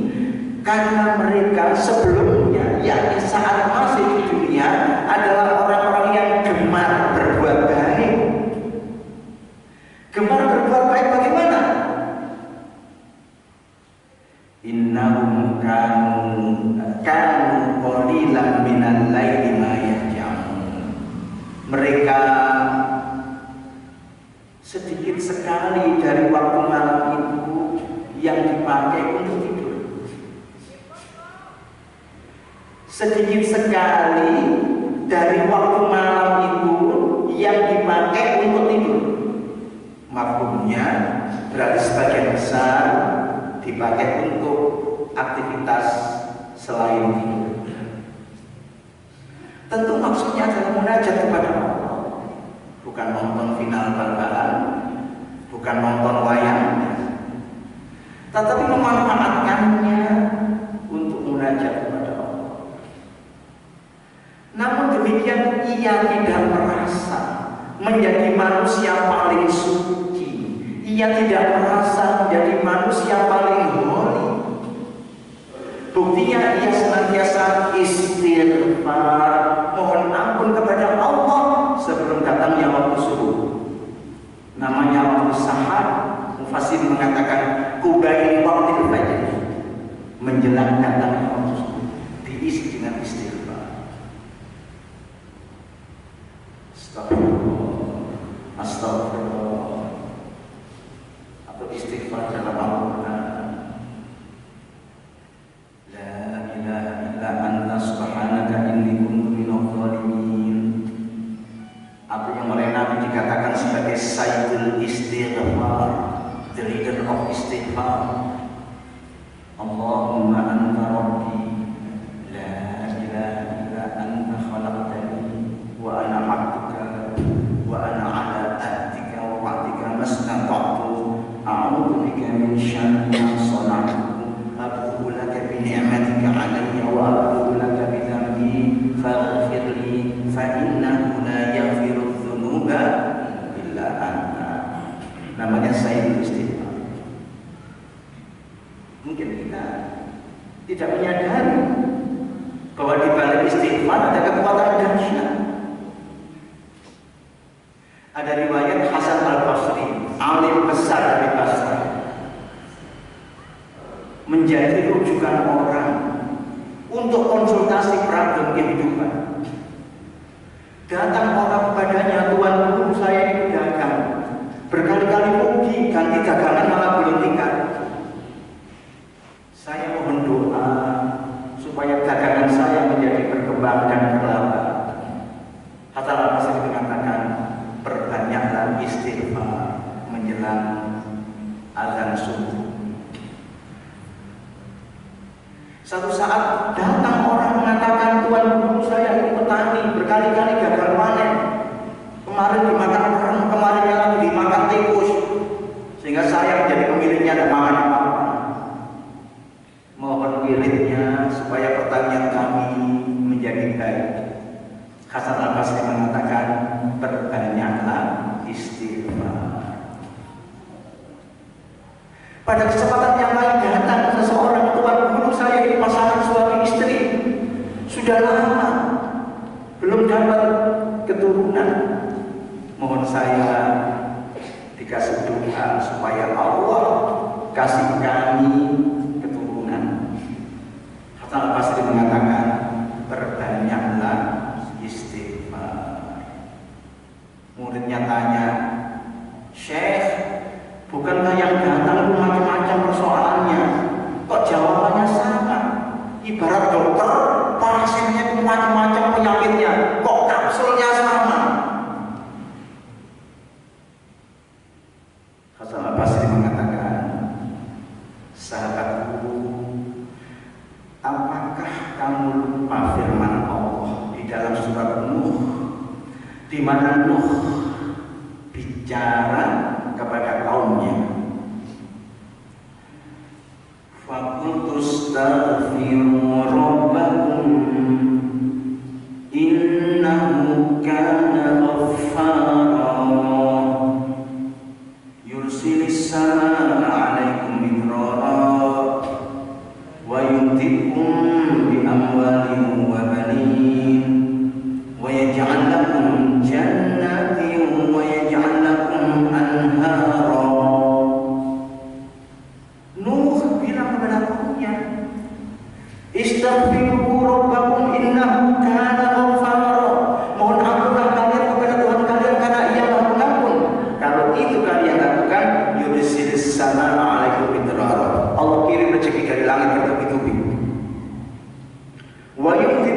karena mereka sebelumnya, yakni saat masih di dunia, adalah orang-orang yang gemar berbuat baik. Gemar berbuat baik bagaimana? Innahum kanu qalilan minal laili ma yahja'un, mereka sedikit sekali dari waktu malam itu yang dipakai untuk tidur. Sedikit sekali dari waktu malam itu yang dipakai untuk tidur. Mafhumnya berarti sebagian besar dipakai untuk aktivitas selain tidur. Tentu maksudnya adalah munajat kepada Allah, bukan nonton final bal-balan, bukan nonton wayang, tetapi memanfaatkannya untuk munajat kepada Allah. Namun demikian ia tidak merasa menjadi manusia paling suci, ia tidak merasa menjadi manusia paling holy. Buktinya ia senantiasa istighfar, mohon ampun kepada Allah sebelum datangnya waktu subuh. Namanya waktu sahar, mufassir mengatakan kubail waqtil fajr, menjelang datangnya waktu subuh, diisi dengan istighfar. Astagfirullah, astagfirullah, atau istighfar dalam Al-Quran. Anta subhanaka inni kuntu minadh dhalimin. Atau yang oleh Nabi dikatakan sebagai sayyidul istighfar, the leader of istighfar. Allahumma anta rabbi la ilaha illa anta khalaqtani wa ana 'abduka wa ana 'ala ahdika wa wa'dika mastata'tu a'udzu bika min syarri ma sana'tu abu laka bi ni'matika 'alayya wa abu laka bi dhanbi faghfir li fa innahu la yaghfiru dzunuba illa anta. Namanya sayyidul istighfar. Mungkin kita tidak menyadari bahwa di balik istighfar ada kekuatan dahsyat. Ada riwayat Hasan Al-Basri, alim besar dari Basra, menjadi rujukan orang untuk konsultasi problem kehidupan. Datang orang kepadanya, Tuhan guru saya ini dagang, berkali-kali rugi, ganti dagangan malah berhentikan. Saya mohon doa supaya dagangan saya menjadi berkembang dan berlambang. Hasan Al-Basri mengatakan, perbanyaklah istighfar menjelang azan subuh. Satu saat datang orang mengatakan, Tuhan guru saya ini petani, berkali-kali gagal panen. Kemarin dimakan orang, kemarinnya lagi dimakan tikus, sehingga saya menjadi pemiliknya dan makan apa-apa. Mohon wiridnya supaya pertanian kami menjadi baik. Hasan Al-Basri mengatakan, perbanyaklah istighfar. Pada kesempatan yang lain datang seseorang, Tuhan guru saya ini pasangan suami istri, sudah lama belum dapat keturunan. Mohon saya dikasih doa supaya Allah kasih kami keturunan. Hasan Al-Basri mengatakan, perbanyaklah istighfar. Muridnya tanya, Syekh, bukankah yang datang itu macam-macam persoalannya? Kok jawabannya sama? Ibarat dokter, pasiennya itu macam-macam penyakitnya, kok kapsulnya sama? Hasan Al-Basri mengatakan, sahabatku, apakah kamu lupa firman Allah di dalam surat Nuh, di mana Nuh bicara kepada kaumnya, faqultus taghfiru rabbakum innahu kana ghaffara yursilis samaa 'alaikum midrara wa yumdidukum bi amwalin wa banin wa yaj'al lakum jannatin wa yaj'al lakum anhara. Nuh bilang kepada kaumnya, istaghfiru rabbakum innahu kana ghaffara. Mohon ampunlah kalian kepada Tuhan kalian karena Ia Maha Pengampun. Kalau itu kalian lakukan, yursilis samaa 'alaikum midrara. Allah kirim rezeki dari langit bertubi-tubi. Wa yumdidukum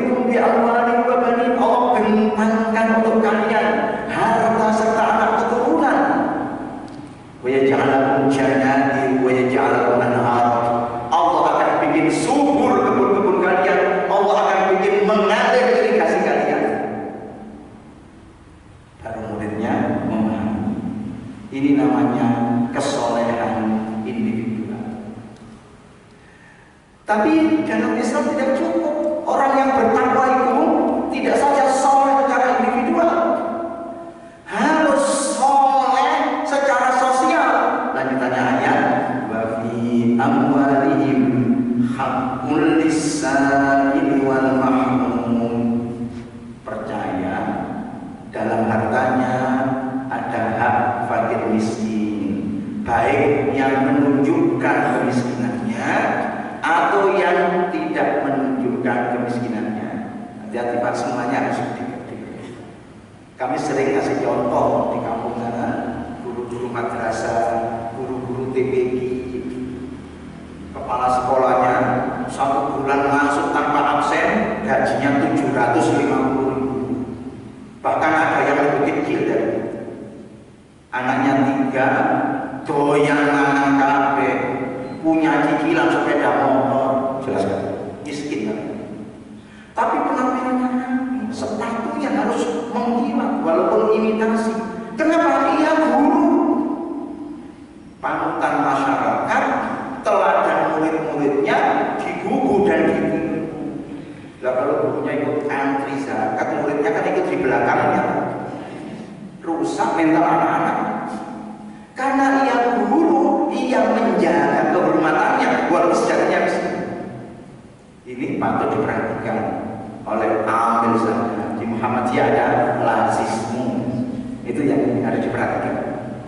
Tapi dalam Islam tidak cukup. Orang yang bertakwa itu tidak saja soleh secara individual, harus soleh secara sosial. Lanjutannya ayat, wa fi amwalihim haqqul lis-sa'ili wal mahrum. Percaya dalam hartanya ada hak fakir miskin, baik yang menunjukkan kemiskinannya atau yang tidak menunjukkan kemiskinannya. Hati-hati Pak, semuanya harus dikerti. Kami sering kasih contoh di kampung sana, guru-guru madrasah, guru-guru TPQ, kepala sekolahnya 1 bulan masuk tanpa absen, gajinya 750.000. Bahkan ada yang lebih kecil dari itu. Anaknya 3, doyan mangan kabeh, punya cicilan sepeda motor, jelas kan? Miskin kan? Tapi penampilannya rapi, sepatunya harus mengkilat walaupun imitasi. Kenapa? Ia guru, panutan masyarakat, teladan murid-muridnya digugu dan ditiru. Lah kalau gurunya ikut antri zakat, muridnya kan ikut di belakangnya, rusak mental anak-anak. Karena ia guru, ia menjaga kehormatannya walaupun sejatinya miskin. Ini patut diperhatikan oleh amil zakat. Di Muhammadiyah ada lazismu, itu yang harus diperhatikan.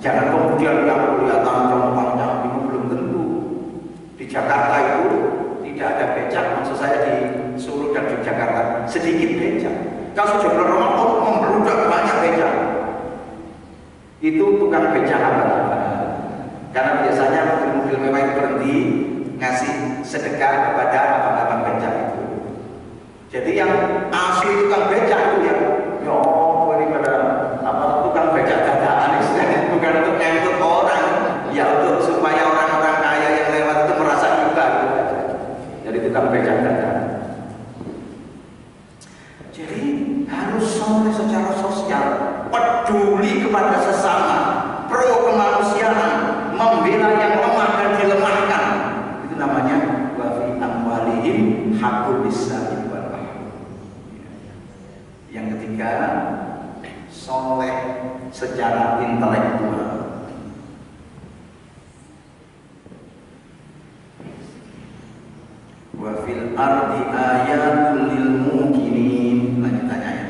Jangan kemudian yang kelihatan panjang itu belum tentu. Di Jakarta itu tidak ada becak, maksud saya di Solo dan Yogyakarta sedikit becak. Kalau sudah bulan Ramadan membludak banyak becak. Itu tukang becak apa? Karena biasanya mobil-mobil mewah itu berhenti ngasih sedekah kepada abang-abang becak itu. Jadi yang asli tukang becak itu yang ini pada tukang becak dadaan, bukan untuk ngangkut orang, ya untuk supaya orang-orang kaya yang lewat itu merasa juga gitu. Jadi tukang becak dadaan. Jadi harus soleh secara sosial, peduli kepada sesama, pro kemanusiaan, membela yang lemah dan dilemahkan. Itu namanya wa fi amwalihim haqqul lis-sa'il wal mahrum. Yang ketiga, soleh secara intelektual. Wa fil ardi ayatul lil mukminin. Lanjutannya ya.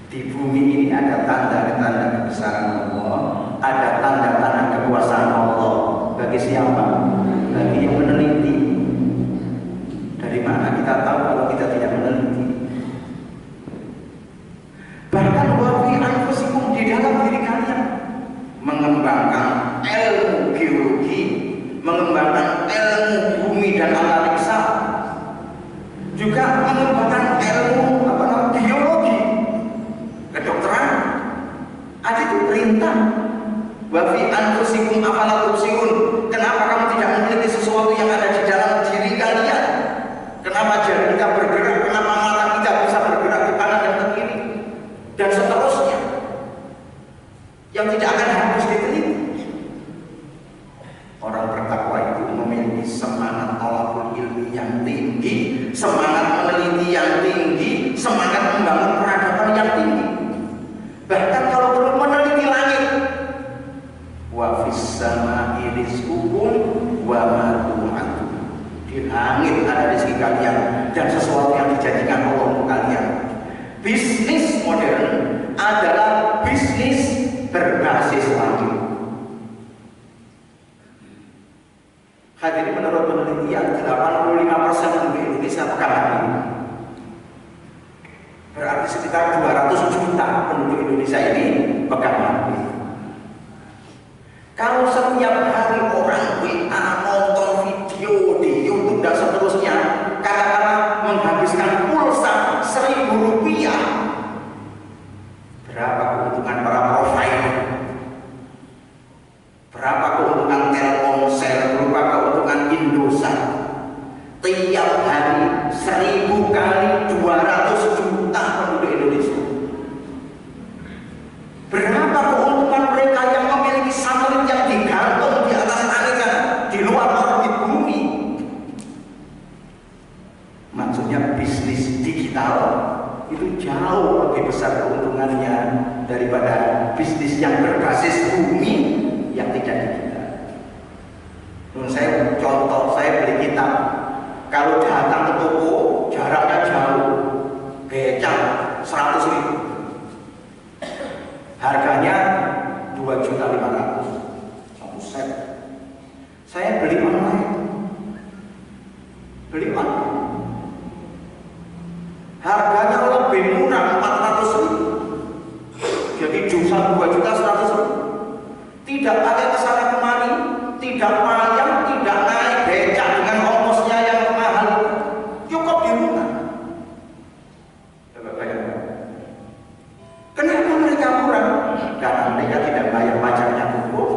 Di bumi ini ada tanda-tanda kebesaran Allah, ada tanda-tanda kekuasaan Allah. Bagi siapa? Bagi yang meneliti. Dari mana kita tahu kalau kita tidak meneliti? Bahkan wa fi anfusikum, di dalam diri kalian, mengembangkan ilmu geologi, mengembangkan ilmu bumi dan analisa, juga mengembangkan ilmu biologi, kedokteran. Ada itu perintah. Wa fi anfusikum afala tubsirun. Kenapa kamu tidak memiliki sesuatu yang ada di dalam diri kalian? Kenapa jari kita bergerak? Kenapa mata kita bisa bergerak ke kanan dan ke kiri? Dan seterusnya. Yang tidak akan habis diteliti. Orang bertakwa itu memiliki semangat thalabul ilmi yang tinggi, semangat meneliti yang tinggi, semangat membangun peradaban yang tinggi. Bahkan kalau perlu meneliti langit, wa fis sama'i rizqukum wa ma tu'adun. Di langit ada rezeki kalian dan sesuatu yang dijanjikan Allah untuk kalian. Bisnis modern adalah bisnis berbasis langit. Hadirin, menurut penelitian 85% penduduk Indonesia pegang langit. Berarti sekitar 200 juta penduduk Indonesia ini pegang langit. Kalau setiap hari orang WA, nonton video di YouTube dan seterusnya, katakanlah menghabiskan pulsa Rp1.000, berapa keuntungan para provider? Berapa keuntungan Telkomsel? Berapa keuntungan Indosat? Tiap hari 1000 kali 200 juta penduduk Indonesia. Berapa keuntungan mereka yang memiliki satelit yang digantung di atas langit, di luar orbit bumi? itu jauh lebih besar keuntungannya daripada bisnis yang berbasis bumi yang tidak digital. Saya contoh, saya beli kitab, kalau datang ke toko jaraknya jauh, becak 100.000, harganya 2.500.000 satu set. Saya beli online, harganya lebih murah 400.000, jadi jual 2.100.000, tidak pakai kesana kemari, tidak payah, tidak naik becak dengan ongkosnya yang mahal, cukup di rumah. Coba bayangkan, kenapa mereka murah? Karena mereka tidak bayar pajaknya pupuk,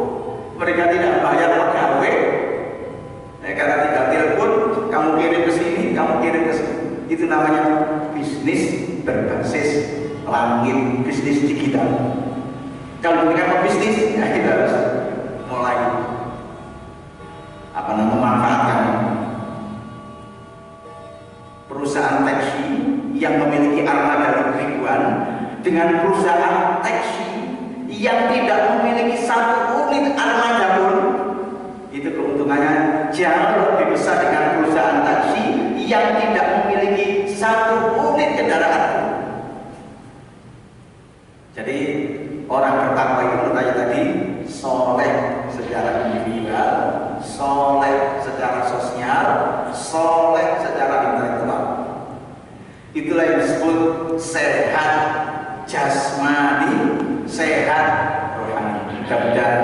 mereka tidak bayar pegawai, karena tidak telepon, kamu kirim ke sini, kamu kirim ke sini. Itu namanya bisnis berbasis langit, bisnis digital. Kalau mereka mau bisnis, ya kita harus mulai memanfaatkan perusahaan taksi yang memiliki armada ribuan dengan perusahaan taksi yang tidak memiliki satu unit armada pun. Itu keuntungannya jauh lebih besar dengan perusahaan taksi yang tidak memiliki satu unit kendaraan. Jadi orang bertakwa itu tanya tadi, soleh secara individual, soleh secara sosial, soleh secara intelektual. Itulah yang disebut sehat jasmani, sehat rohani. Mudah-mudahan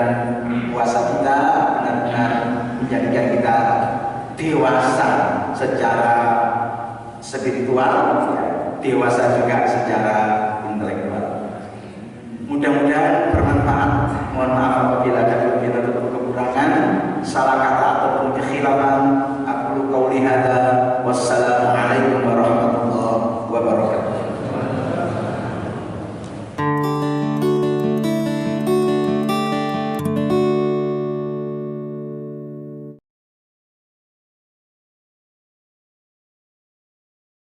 puasa kita benar-benar menjadikan kita dewasa secara spiritual, dewasa juga secara intelektual. Mudah-mudahan